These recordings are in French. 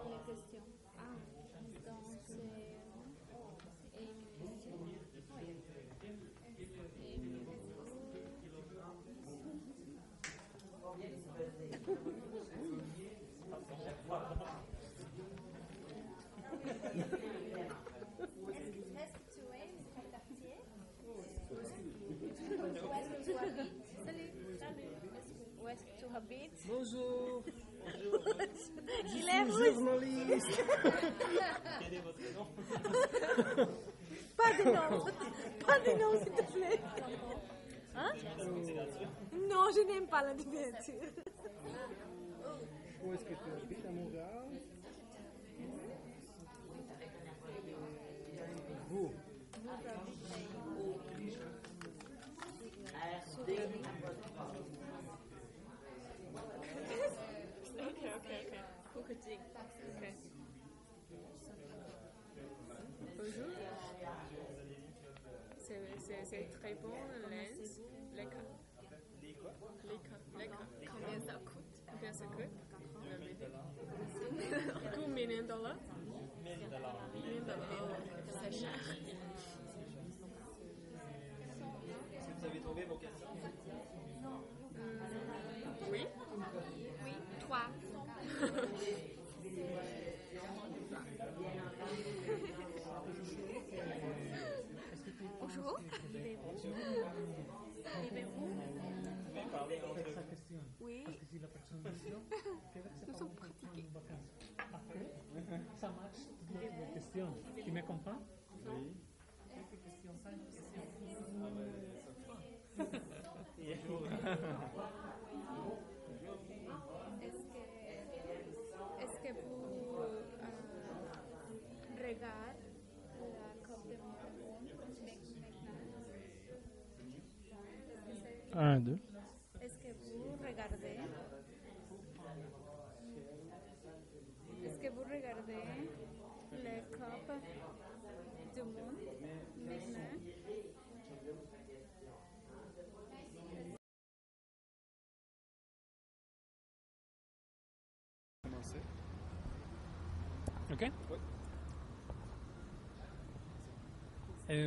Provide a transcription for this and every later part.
les questions. Donc est-ce que tu es quel quartier? Où est-ce que tu habites? Salut. Où est-ce que tu habites? Bonjour. Il est Journaliste. Quel est votre nom? Pas de nom. Pas de nom, s'il te plaît. Hein? Non, je n'aime pas la dictature. Où est-ce que tu habites à Montréal? Vous? Okay. Bonjour. C'est très bon, lens. Lecker. Lecker. Combien ça coûte? $2 million? $1 million. C'est cher. Est-ce que vous avez trouvé vos questions? Oui. Toi. Bonjour. Vous pouvez parler entre Sa vous. question. Oui. Parce que si la personne dit non, Nous sommes pratiqués. après, ça marche toutes les questions. Tu me comprends? Oui. Quelques questions, 5 questions. Est-ce que vous regardez la Coupe du Monde maintenant? 1, 2. Est-ce que vous regardez la Coupe du Monde maintenant? Ok.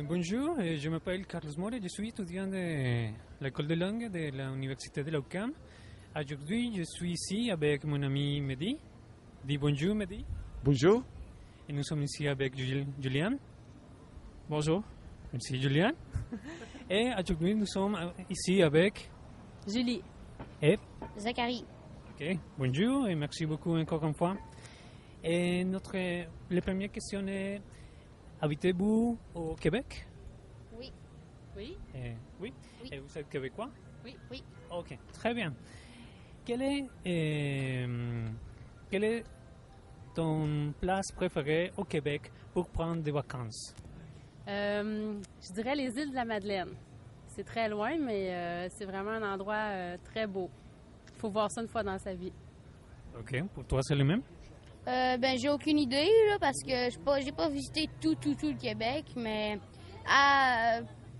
Bonjour, je m'appelle Carlos More, je suis étudiant de l'école de langue de l'université de l'UQAM. Aujourd'hui, je suis ici avec mon ami Mehdi. Dis bonjour Mehdi. Bonjour. Et nous sommes ici avec Julian. Bonjour. Merci Julian. Et aujourd'hui, nous sommes ici avec Julie. et Zachary. ok, bonjour et merci beaucoup encore une fois. Et la première question est, habitez-vous au Québec? Oui. Oui. Oui. Oui. Et vous êtes québécois? Oui. Ok, très bien. Quel est ton place préférée au Québec pour prendre des vacances? Je dirais les îles de la Madeleine. C'est très loin, mais c'est vraiment un endroit très beau. Il faut voir ça une fois dans sa vie. Ok, pour toi c'est le même? J'ai aucune idée là, parce que j'ai pas visité tout le Québec, mais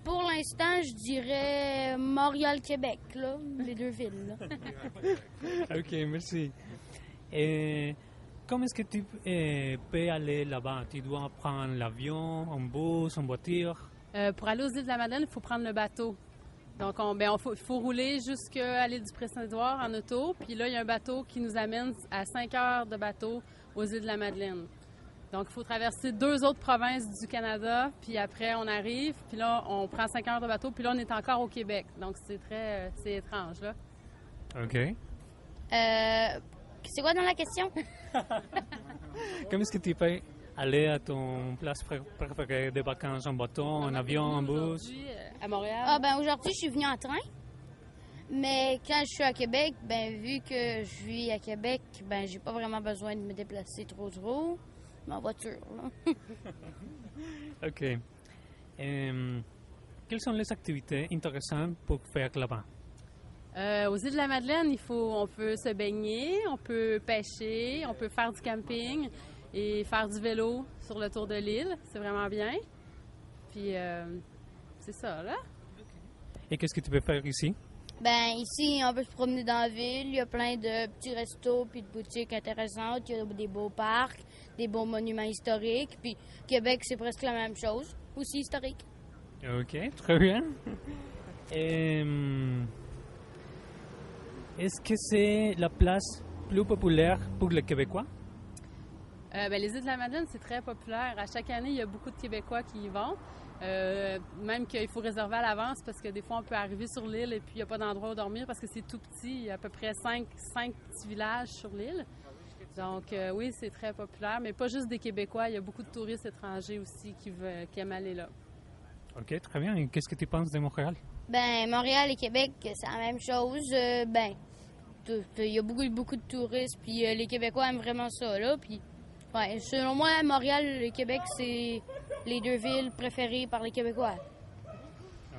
pour l'instant, je dirais Montréal-Québec, là, les deux villes. Là. Ok, merci. Et comment est-ce que tu peux aller là-bas? Tu dois prendre l'avion, en bus, en voiture? Pour aller aux îles de la Madeleine, il faut prendre le bateau. Donc, il faut rouler jusqu'à l'île du Prince-Édouard en auto. Puis là, il y a un bateau qui nous amène à 5 heures de bateau aux îles de la Madeleine. Donc, il faut traverser 2 autres provinces du Canada. Puis après, on arrive. Puis là, on prend 5 heures de bateau. Puis là, on est encore au Québec. Donc, c'est étrange, là. Ok. C'est quoi dans la question? Comment est-ce que tu peux aller à ton place préférée de vacances en bateau, en avion, en bus? Aujourd'hui, à Montréal. Aujourd'hui, je suis venue en train. Mais quand je suis à Québec, vu que je vis à Québec, j'ai pas vraiment besoin de me déplacer trop. Mais en voiture, là. Ok. Quelles sont les activités intéressantes pour faire là-bas? Aux îles de la Madeleine, on peut se baigner, on peut pêcher, on peut faire du camping et faire du vélo sur le tour de l'île. C'est vraiment bien. Puis, c'est ça, là. Et qu'est-ce que tu peux faire ici? Ben ici, on peut se promener dans la ville. Il y a plein de petits restos puis de boutiques intéressantes. Il y a des beaux parcs, des beaux monuments historiques. Puis Québec, c'est presque la même chose, aussi historique. Ok, très bien. Et, est-ce que c'est la place plus populaire pour les Québécois? Les îles de la Madeleine, c'est très populaire. À chaque année, il y a beaucoup de Québécois qui y vont. Même qu'il faut réserver à l'avance parce que des fois, on peut arriver sur l'île et puis il n'y a pas d'endroit où dormir parce que c'est tout petit. Il y a à peu près 5 petits villages sur l'île. Donc, oui, c'est très populaire, mais pas juste des Québécois. Il y a beaucoup de touristes étrangers aussi qui aiment aller là. Ok, très bien. Et qu'est-ce que tu penses de Montréal? Ben Montréal et Québec, c'est la même chose. Il y a beaucoup de touristes, puis les Québécois aiment vraiment ça, là. Puis, ouais, selon moi, Montréal et Québec, c'est les deux villes préférées par les Québécois.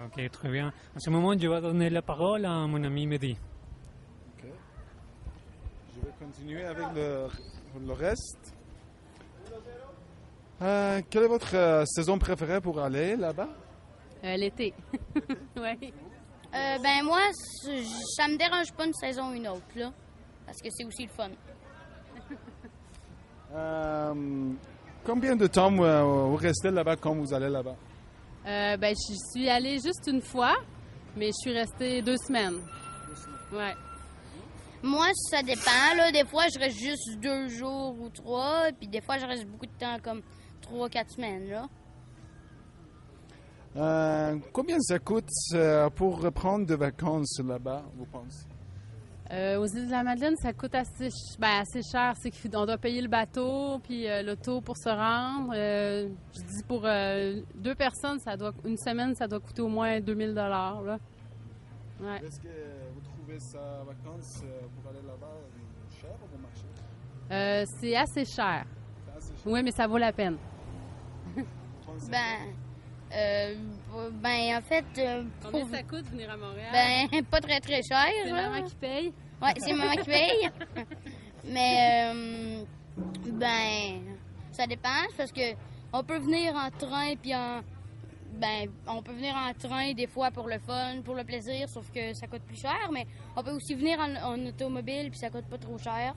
Ok, très bien. En ce moment, je vais donner la parole à mon ami Mehdi. Ok. Je vais continuer avec le reste. Quelle est votre saison préférée pour aller là-bas? L'été. Oui. Ben moi, ça me dérange pas une saison ou une autre, là. Parce que c'est aussi le fun. Combien de temps vous restez là-bas quand vous allez là-bas? Je suis allée juste une fois, mais je suis restée 2 semaines. Ouais. Moi, ça dépend, là. Des fois, je reste juste 2 jours ou 3, puis des fois, je reste beaucoup de temps, comme 3-4 semaines, là. Combien ça coûte pour prendre des vacances là-bas, vous pensez? Aux îles de la Madeleine, ça coûte assez cher. C'est qu'on doit payer le bateau puis l'auto pour se rendre. Je dis pour 2 personnes, une semaine, ça doit coûter au moins 2000 $. Là. Ouais. Est-ce que vous trouvez ça vacances pour aller là-bas cher ou bon marché? C'est assez cher. C'est assez cher. Oui, mais ça vaut la peine. En fait... Combien ça coûte venir à Montréal? Ben, pas très cher. C'est là. maman qui paye? Oui, c'est maman qui paye. Mais, ça dépend. Parce que on peut venir en train, puis on peut venir en train des fois pour le fun, pour le plaisir, sauf que ça coûte plus cher. Mais on peut aussi venir en automobile, puis ça coûte pas trop cher.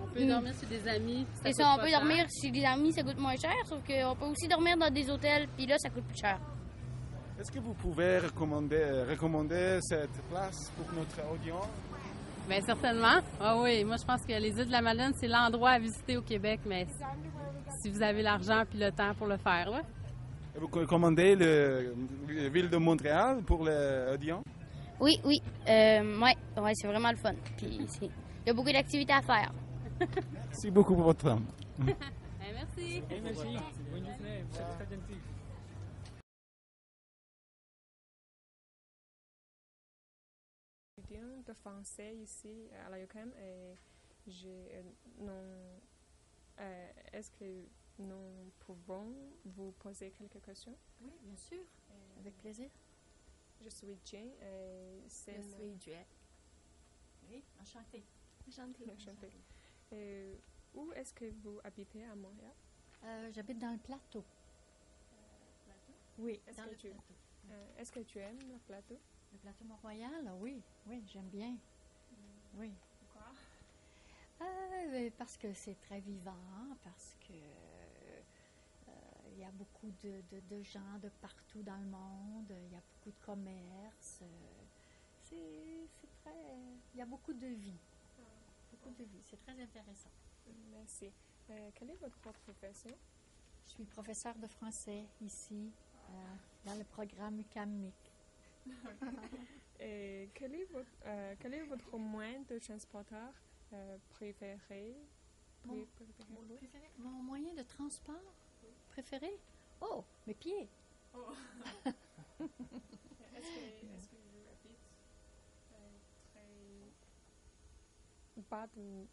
On peut dormir chez des amis. C'est ça, on peut dormir chez des amis, ça coûte moins cher, sauf qu'on peut aussi dormir dans des hôtels, puis là, ça coûte plus cher. Est-ce que vous pouvez recommander cette place pour notre audience? Bien, certainement. Ah oui, moi, je pense que les îles de la Madeleine, c'est l'endroit à visiter au Québec, mais si vous avez l'argent puis le temps pour le faire, là. Et vous recommandez la ville de Montréal pour l'audience? Oui. Ouais, c'est vraiment le fun. Puis il y a beaucoup d'activités à faire. Merci beaucoup pour votre temps. Merci. Merci. Bonne journée. Vous êtes très gentil. Étudiant de français ici à la UQAM et est-ce que nous pouvons vous poser quelques questions? Oui, bien sûr, avec plaisir. Je suis Jane et c'est Je suis Juliette. Oui, enchantée. Enchantée. Où est-ce que vous habitez à Montréal? J'habite dans le plateau. Oui. Dans le plateau. Est-ce que tu aimes le plateau? Le plateau Mont-Royal, oui, j'aime bien. Oui. Pourquoi? Parce que c'est très vivant, parce que il y a beaucoup de gens de partout dans le monde, il y a beaucoup de commerce, c'est très... Il y a beaucoup de vie. Beaucoup de vie, c'est très intéressant. Merci. Quelle est votre profession? Je suis professeure de français ici, dans le programme UQAM-MIC. Et quel est votre moyen de transporteur préféré? Mon moyen de transport préféré? Oh, mes pieds! Oh. Est-ce que vous habitez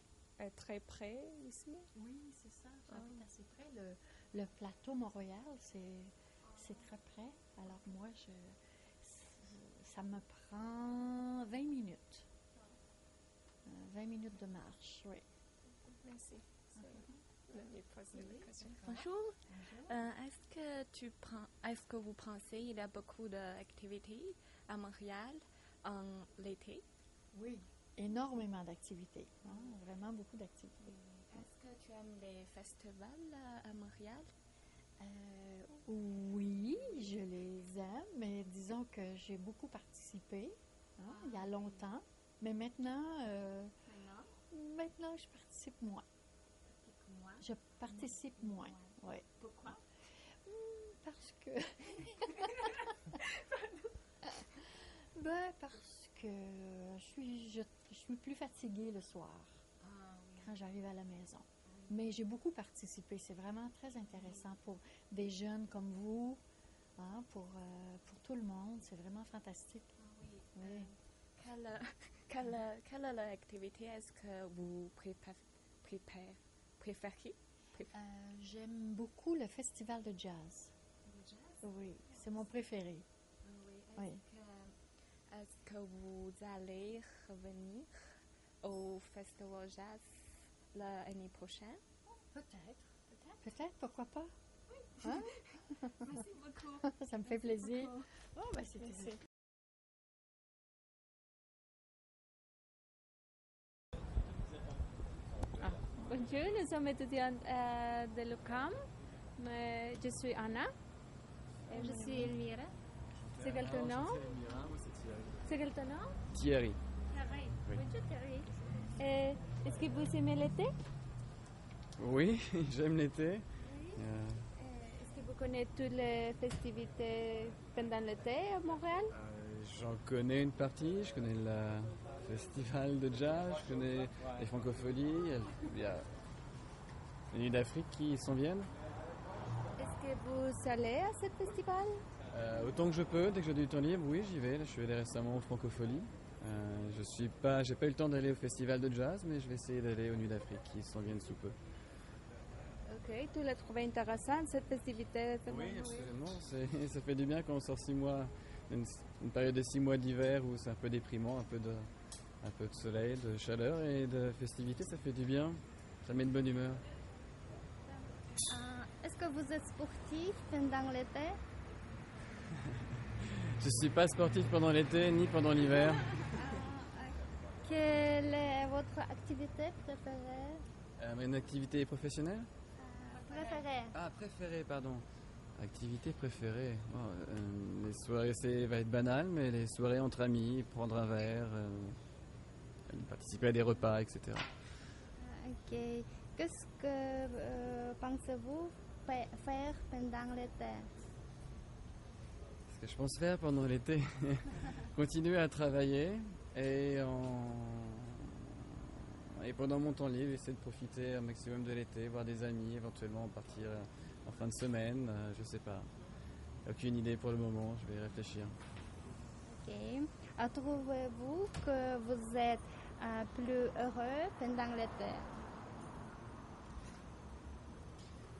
très près ici? Oui, c'est ça. J'habite assez près. Le plateau Mont-Royal, c'est très près. Alors moi, ça me prend 20 minutes. 20 minutes de marche, oui. Merci. Bonjour. Est-ce que vous pensez qu'il y a beaucoup d'activités à Montréal en l'été? Oui, énormément d'activités. Hein, vraiment beaucoup d'activités. Est-ce que tu aimes les festivals à Montréal? Oui, je les aime, mais disons que j'ai beaucoup participé il y a longtemps. Mais maintenant, maintenant, je participe moins. Je participe moins, oui. Pourquoi? Parce que... parce que je suis plus fatiguée le soir quand j'arrive à la maison. Mais j'ai beaucoup participé. C'est vraiment très intéressant pour des jeunes comme vous, hein, pour tout le monde. C'est vraiment fantastique. Oui. Quelle activité est-ce que vous préférez? J'aime beaucoup le festival de jazz. Le jazz? Oui, c'est mon préféré. Oui. Est-ce que vous allez revenir au festival jazz l'année prochaine? Peut-être, pourquoi pas? Oui. Hein? Merci beaucoup. Ça me fait plaisir. Merci. Bonjour, nous sommes étudiants de l'UQAM. Je suis Anna. Et je suis Elmira. C'est quel ton nom? C'est quel ton nom? Thierry. Thierry. Oui. Bonjour Thierry. Est-ce que vous aimez l'été? Oui, j'aime l'été. Est-ce que vous connaissez toutes les festivités pendant l'été à Montréal? J'en connais une partie. Je connais le festival de jazz, je connais les francopholies. Il y a les Nuits d'Afrique qui s'en viennent. Est-ce que vous allez à ce festival? Autant que je peux, dès que j'ai du temps libre, oui, j'y vais. Là, je suis allé récemment aux francopholies. J'ai pas eu le temps d'aller au festival de jazz, mais je vais essayer d'aller aux Nuits d'Afrique qui s'en viennent sous peu. Ok, tu l'as trouvé intéressant cette festivité? Oui, absolument. Ça fait du bien quand on sort 6 mois, une période de 6 mois d'hiver où c'est un peu déprimant, un peu de soleil, de chaleur et de festivité, ça fait du bien. Ça met de bonne humeur. Est-ce que vous êtes sportif pendant l'été? Je ne suis pas sportif pendant l'été ni pendant l'hiver. Quelle est votre activité préférée? Une activité professionnelle? Préférée. Ah, préférée, pardon. Activité préférée. Les soirées, ça va être banal, mais les soirées entre amis, prendre un verre, participer à des repas, etc. Ok. Qu'est-ce que pensez-vous faire pendant l'été? Ce que je pense faire pendant l'été, continuer à travailler et pendant mon temps libre, essayer de profiter un maximum de l'été, voir des amis, éventuellement partir en fin de semaine, je sais pas. Aucune idée pour le moment, je vais y réfléchir. Ok. Trouvez-vous que vous êtes plus heureux pendant l'été?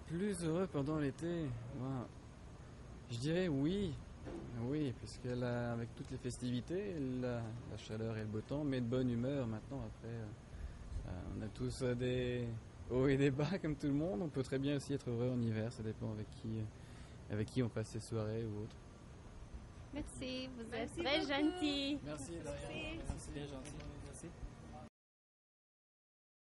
Plus heureux pendant l'été? Je dirais oui. Oui, puisque là, avec toutes les festivités, la chaleur et le beau temps met de bonne humeur maintenant. Après, on a tous des hauts et des bas comme tout le monde. On peut très bien aussi être heureux en hiver, ça dépend avec qui on passe ses soirées ou autre. Merci, vous êtes Merci très beaucoup. gentil. Merci, Dorian. C'est bien gentil.